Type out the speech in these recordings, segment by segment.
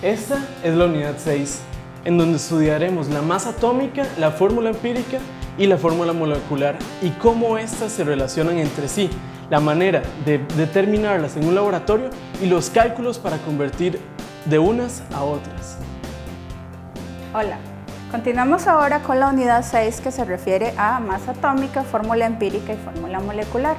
Esta es la unidad 6, en donde estudiaremos la masa atómica, la fórmula empírica y la fórmula molecular y cómo éstas se relacionan entre sí, la manera de determinarlas en un laboratorio y los cálculos para convertir de unas a otras. Hola, continuamos ahora con la unidad 6 que se refiere a masa atómica, fórmula empírica y fórmula molecular.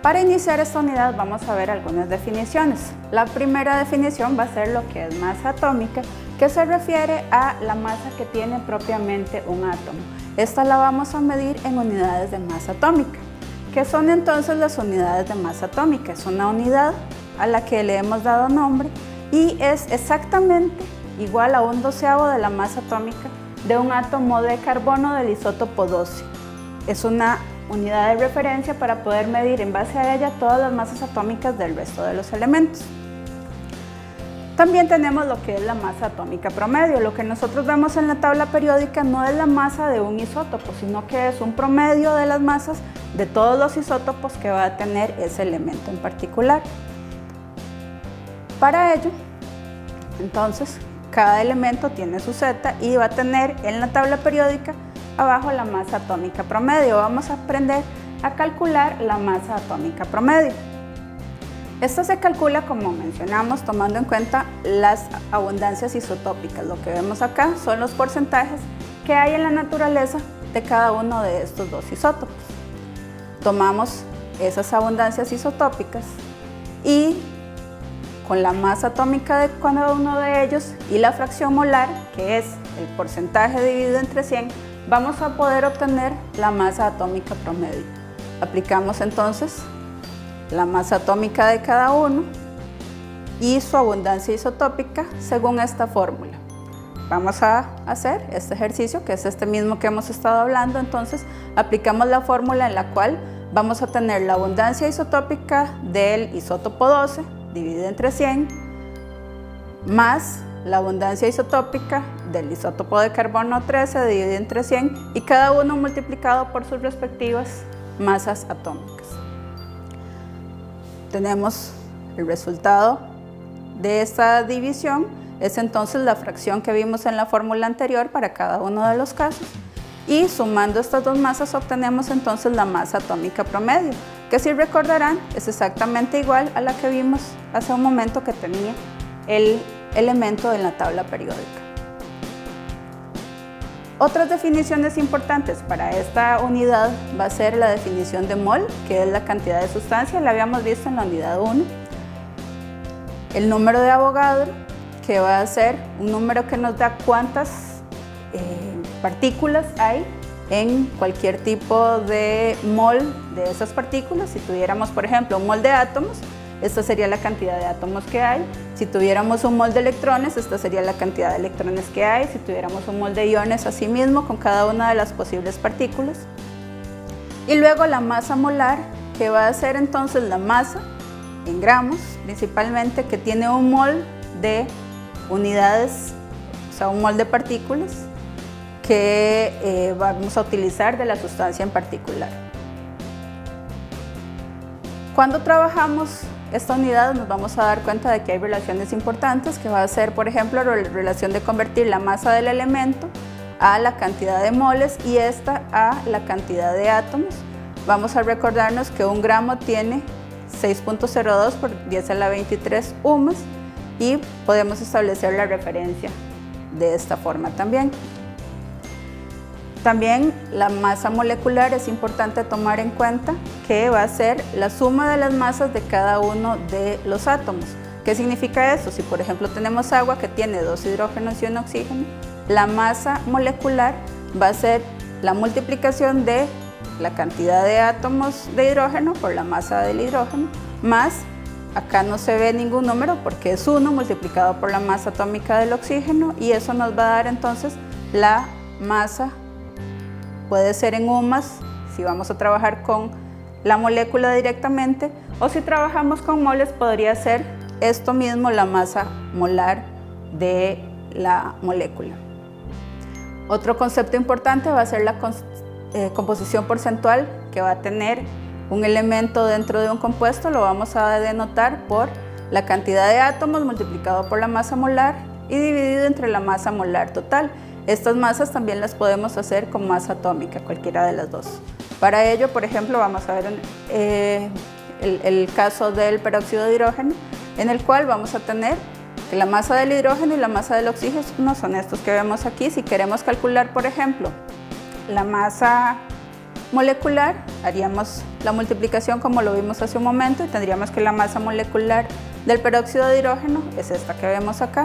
Para iniciar esta unidad vamos a ver algunas definiciones. La primera definición va a ser lo que es masa atómica, que se refiere a la masa que tiene propiamente un átomo. Esta la vamos a medir en unidades de masa atómica. ¿Qué son entonces las unidades de masa atómica? Es una unidad a la que le hemos dado nombre y es exactamente igual a 1/12 de la masa atómica de un átomo de carbono del isótopo 12. Es una unidad de referencia para poder medir en base a ella todas las masas atómicas del resto de los elementos. También tenemos lo que es la masa atómica promedio. Lo que nosotros vemos en la tabla periódica no es la masa de un isótopo, sino que es un promedio de las masas de todos los isótopos que va a tener ese elemento en particular. Para ello, entonces, cada elemento tiene su Z y va a tener en la tabla periódica abajo la masa atómica promedio. Vamos a aprender a calcular la masa atómica promedio. Esta se calcula, como mencionamos, tomando en cuenta las abundancias isotópicas. Lo que vemos acá son los porcentajes que hay en la naturaleza de cada uno de estos dos isótopos. Tomamos esas abundancias isotópicas y con la masa atómica de cada uno de ellos y la fracción molar, que es el porcentaje dividido entre 100, vamos a poder obtener la masa atómica promedio. Aplicamos entonces la masa atómica de cada uno y su abundancia isotópica según esta fórmula. Vamos a hacer este ejercicio, que es este mismo que hemos estado hablando. Entonces aplicamos la fórmula en la cual vamos a tener la abundancia isotópica del isótopo 12 dividida entre 100 más la abundancia isotópica del isótopo de carbono 13 dividido entre 100 y cada uno multiplicado por sus respectivas masas atómicas. Tenemos el resultado de esta división, es entonces la fracción que vimos en la fórmula anterior para cada uno de los casos y sumando estas dos masas obtenemos entonces la masa atómica promedio, que si recordarán es exactamente igual a la que vimos hace un momento que tenía el elemento en la tabla periódica. Otras definiciones importantes para esta unidad va a ser la definición de mol, que es la cantidad de sustancia, la habíamos visto en la unidad 1. El número de Avogadro, que va a ser un número que nos da cuántas partículas hay en cualquier tipo de mol de esas partículas. Si tuviéramos, por ejemplo, un mol de átomos, esta sería la cantidad de átomos que hay. Si tuviéramos un mol de electrones, esta sería la cantidad de electrones que hay. Si tuviéramos un mol de iones, así mismo, con cada una de las posibles partículas. Y luego la masa molar, que va a ser entonces la masa en gramos, principalmente, que tiene un mol de unidades, o sea, un mol de partículas, que vamos a utilizar de la sustancia en particular. Cuando trabajamos esta unidad nos vamos a dar cuenta de que hay relaciones importantes, que va a ser, por ejemplo, la relación de convertir la masa del elemento a la cantidad de moles y esta a la cantidad de átomos. Vamos a recordarnos que un gramo tiene 6.02 por 10 a la 23 UMAS y podemos establecer la referencia de esta forma también. También la masa molecular es importante tomar en cuenta que va a ser la suma de las masas de cada uno de los átomos. ¿Qué significa eso? Si por ejemplo tenemos agua que tiene 2 hidrógenos y un oxígeno, la masa molecular va a ser la multiplicación de la cantidad de átomos de hidrógeno por la masa del hidrógeno, más, acá no se ve ningún número porque es 1 multiplicado por la masa atómica del oxígeno y eso nos va a dar entonces la masa. Puede ser en UMAS, si vamos a trabajar con la molécula directamente, o si trabajamos con moles podría ser esto mismo, la masa molar de la molécula. Otro concepto importante va a ser la composición porcentual que va a tener un elemento dentro de un compuesto, lo vamos a denotar por la cantidad de átomos multiplicado por la masa molar y dividido entre la masa molar total. Estas masas también las podemos hacer con masa atómica, cualquiera de las dos. Para ello, por ejemplo, vamos a ver el caso del peróxido de hidrógeno, en el cual vamos a tener que la masa del hidrógeno y la masa del oxígeno son estos que vemos aquí. Si queremos calcular, por ejemplo, la masa molecular, haríamos la multiplicación como lo vimos hace un momento y tendríamos que la masa molecular del peróxido de hidrógeno es esta que vemos acá.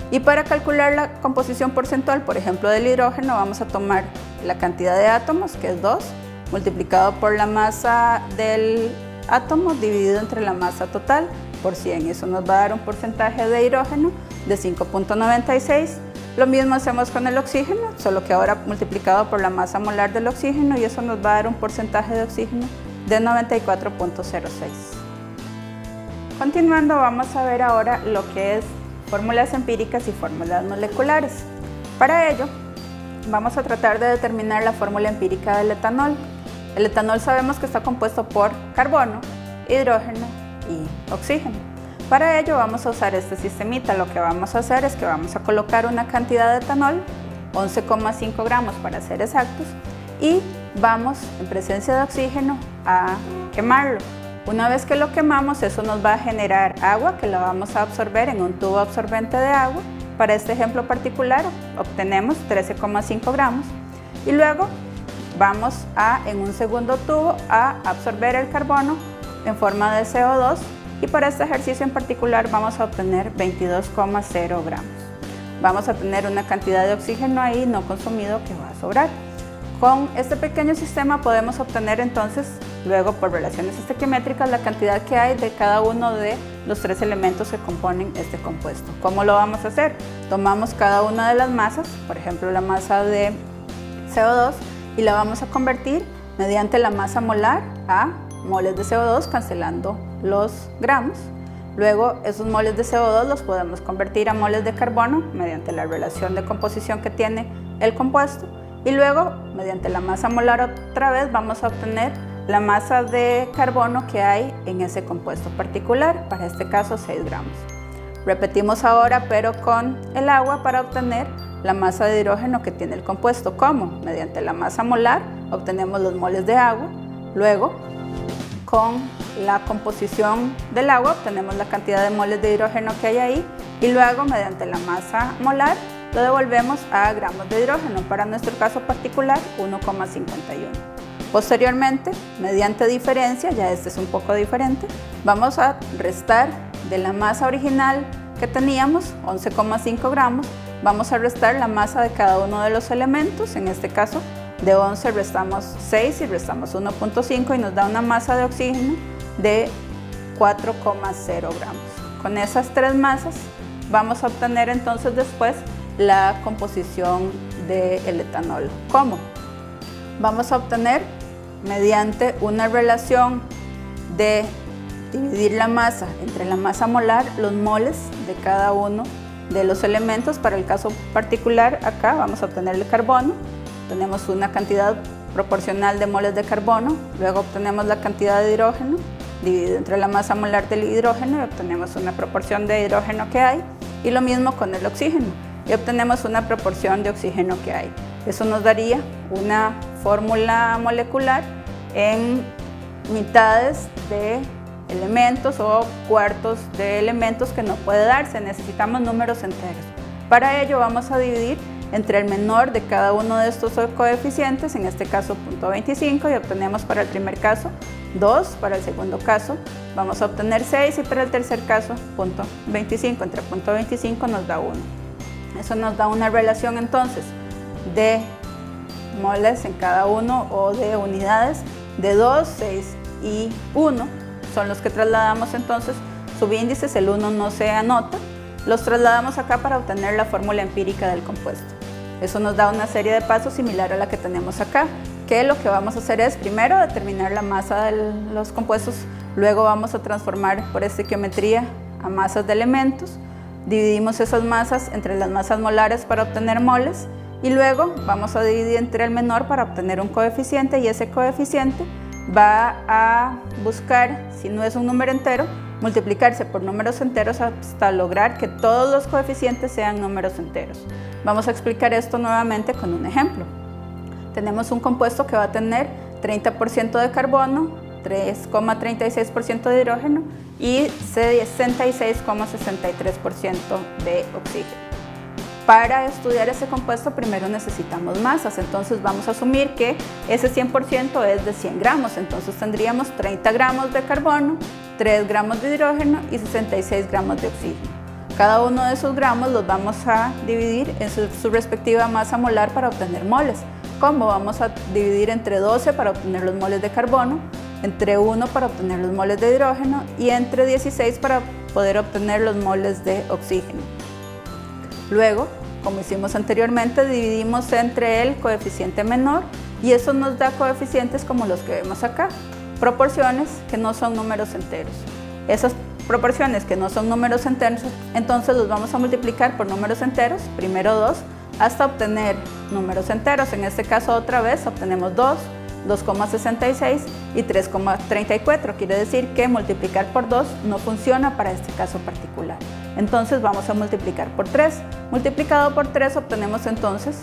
Y para calcular la composición porcentual, por ejemplo, del hidrógeno, vamos a tomar la cantidad de átomos, que es 2, multiplicado por la masa del átomo dividido entre la masa total por 100. Eso nos va a dar un porcentaje de hidrógeno de 5.96. Lo mismo hacemos con el oxígeno, solo que ahora multiplicado por la masa molar del oxígeno, y eso nos va a dar un porcentaje de oxígeno de 94.06. Continuando, vamos a ver ahora lo que es fórmulas empíricas y fórmulas moleculares. Para ello, vamos a tratar de determinar la fórmula empírica del etanol. El etanol sabemos que está compuesto por carbono, hidrógeno y oxígeno. Para ello vamos a usar este sistemita. Lo que vamos a hacer es que vamos a colocar una cantidad de etanol, 11,5 gramos para ser exactos, y vamos en presencia de oxígeno a quemarlo. Una vez que lo quemamos, eso nos va a generar agua que la vamos a absorber en un tubo absorbente de agua. Para este ejemplo particular obtenemos 13,5 gramos y luego vamos en un segundo tubo a absorber el carbono en forma de CO2 y para este ejercicio en particular vamos a obtener 22,0 gramos. Vamos a tener una cantidad de oxígeno ahí no consumido que va a sobrar. Con este pequeño sistema podemos obtener entonces, luego por relaciones estequiométricas, la cantidad que hay de cada uno de los 3 elementos que componen este compuesto. ¿Cómo lo vamos a hacer? Tomamos cada una de las masas, por ejemplo la masa de CO2, y la vamos a convertir mediante la masa molar a moles de CO2, cancelando los gramos. Luego esos moles de CO2 los podemos convertir a moles de carbono mediante la relación de composición que tiene el compuesto. Y luego, mediante la masa molar otra vez, vamos a obtener la masa de carbono que hay en ese compuesto particular, para este caso 6 gramos. Repetimos ahora, pero con el agua, para obtener la masa de hidrógeno que tiene el compuesto. ¿Cómo? Mediante la masa molar obtenemos los moles de agua, luego con la composición del agua obtenemos la cantidad de moles de hidrógeno que hay ahí y luego mediante la masa molar lo devolvemos a gramos de hidrógeno, para nuestro caso particular 1,51. Posteriormente, mediante diferencia, ya este es un poco diferente, vamos a restar de la masa original que teníamos, 11,5 gramos, vamos a restar la masa de cada uno de los elementos. En este caso de 11 restamos 6 y restamos 1,5 y nos da una masa de oxígeno de 4,0 gramos. Con esas 3 masas vamos a obtener entonces después la composición del etanol. ¿Cómo? Vamos a obtener mediante una relación de dividir la masa entre la masa molar, los moles de cada uno de los elementos. Para el caso particular acá vamos a obtener el carbono, tenemos una cantidad proporcional de moles de carbono, luego obtenemos la cantidad de hidrógeno dividido entre la masa molar del hidrógeno y obtenemos una proporción de hidrógeno que hay, y lo mismo con el oxígeno y obtenemos una proporción de oxígeno que hay. Eso nos daría una fórmula molecular en mitades de elementos o cuartos de elementos que no puede darse, necesitamos números enteros. Para ello vamos a dividir entre el menor de cada uno de estos coeficientes, en este caso 0.25, y obtenemos para el primer caso 2, para el segundo caso vamos a obtener 6 y para el tercer caso 0.25, entre 0.25 nos da 1. Eso nos da una relación entonces de moles en cada uno o de unidades de 2, 6 y 1. Son los que trasladamos entonces, subíndices, el 1 no se anota, los trasladamos acá para obtener la fórmula empírica del compuesto. Eso nos da una serie de pasos similar a la que tenemos acá, que lo que vamos a hacer es primero determinar la masa de los compuestos, luego vamos a transformar por estequiometría a masas de elementos, dividimos esas masas entre las masas molares para obtener moles y luego vamos a dividir entre el menor para obtener un coeficiente, y ese coeficiente va a buscar, si no es un número entero, multiplicarse por números enteros hasta lograr que todos los coeficientes sean números enteros. Vamos a explicar esto nuevamente con un ejemplo. Tenemos un compuesto que va a tener 30% de carbono, 3,36% de hidrógeno y 66,63% de oxígeno. Para estudiar ese compuesto primero necesitamos masas, entonces vamos a asumir que ese 100% es de 100 gramos, entonces tendríamos 30 gramos de carbono, 3 gramos de hidrógeno y 66 gramos de oxígeno. Cada uno de esos gramos los vamos a dividir en su respectiva masa molar para obtener moles. ¿Cómo? Vamos a dividir entre 12 para obtener los moles de carbono, entre 1 para obtener los moles de hidrógeno y entre 16 para poder obtener los moles de oxígeno. Luego, como hicimos anteriormente, dividimos entre el coeficiente menor y eso nos da coeficientes como los que vemos acá, proporciones que no son números enteros. Esas proporciones que no son números enteros, entonces los vamos a multiplicar por números enteros, primero 2, hasta obtener números enteros. En este caso otra vez obtenemos 2, 2,66 y 3,34. Quiere decir que multiplicar por 2 no funciona para este caso particular. Entonces vamos a multiplicar por 3. Multiplicado por 3 obtenemos entonces,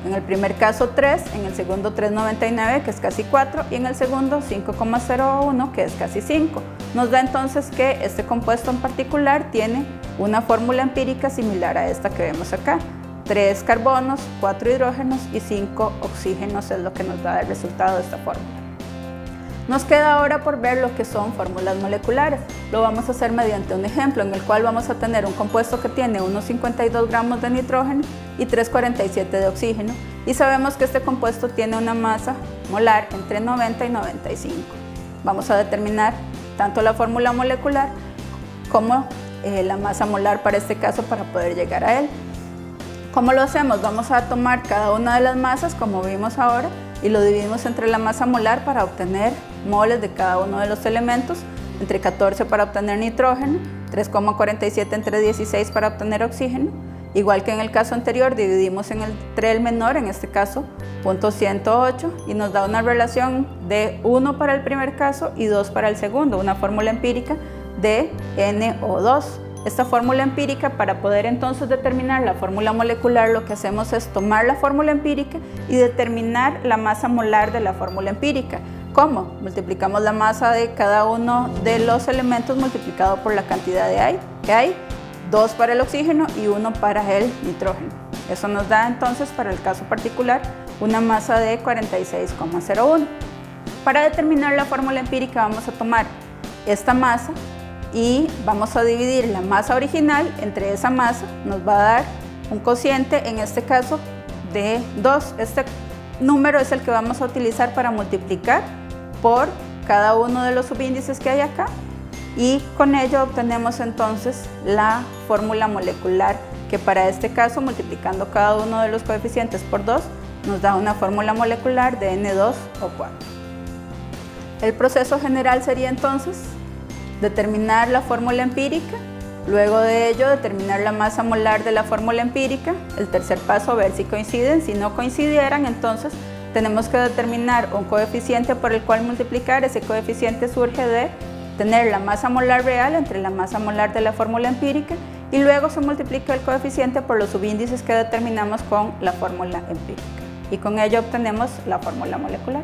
en el primer caso 3, en el segundo 3,99 que es casi 4 y en el segundo 5,01 que es casi 5. Nos da entonces que este compuesto en particular tiene una fórmula empírica similar a esta que vemos acá. 3 carbonos, 4 hidrógenos y 5 oxígenos es lo que nos da el resultado de esta fórmula. Nos queda ahora por ver lo que son fórmulas moleculares. Lo vamos a hacer mediante un ejemplo en el cual vamos a tener un compuesto que tiene unos 52 gramos de nitrógeno y 3,47 de oxígeno y sabemos que este compuesto tiene una masa molar entre 90 y 95. Vamos a determinar tanto la fórmula molecular como la masa molar para este caso para poder llegar a él. ¿Cómo lo hacemos? Vamos a tomar cada una de las masas, como vimos ahora, y lo dividimos entre la masa molar para obtener moles de cada uno de los elementos, entre 14 para obtener nitrógeno, 3,47 entre 16 para obtener oxígeno. Igual que en el caso anterior, dividimos entre el menor, en este caso, 0.108, y nos da una relación de 1 para el primer caso y 2 para el segundo, una fórmula empírica de NO2. Esta fórmula empírica, para poder entonces determinar la fórmula molecular, lo que hacemos es tomar la fórmula empírica y determinar la masa molar de la fórmula empírica. ¿Cómo? Multiplicamos la masa de cada uno de los elementos multiplicado por la cantidad que hay, 2 para el oxígeno y 1 para el nitrógeno. Eso nos da entonces, para el caso particular, una masa de 46,01. Para determinar la fórmula empírica vamos a tomar esta masa y vamos a dividir la masa original entre esa masa, nos va a dar un cociente, en este caso de 2. Este número es el que vamos a utilizar para multiplicar por cada uno de los subíndices que hay acá y con ello obtenemos entonces la fórmula molecular, que para este caso, multiplicando cada uno de los coeficientes por 2, nos da una fórmula molecular de N2O4. El proceso general sería entonces determinar la fórmula empírica, luego de ello determinar la masa molar de la fórmula empírica, el tercer paso ver si coinciden, si no coincidieran entonces tenemos que determinar un coeficiente por el cual multiplicar. Ese coeficiente surge de tener la masa molar real entre la masa molar de la fórmula empírica y luego se multiplica el coeficiente por los subíndices que determinamos con la fórmula empírica y con ello obtenemos la fórmula molecular.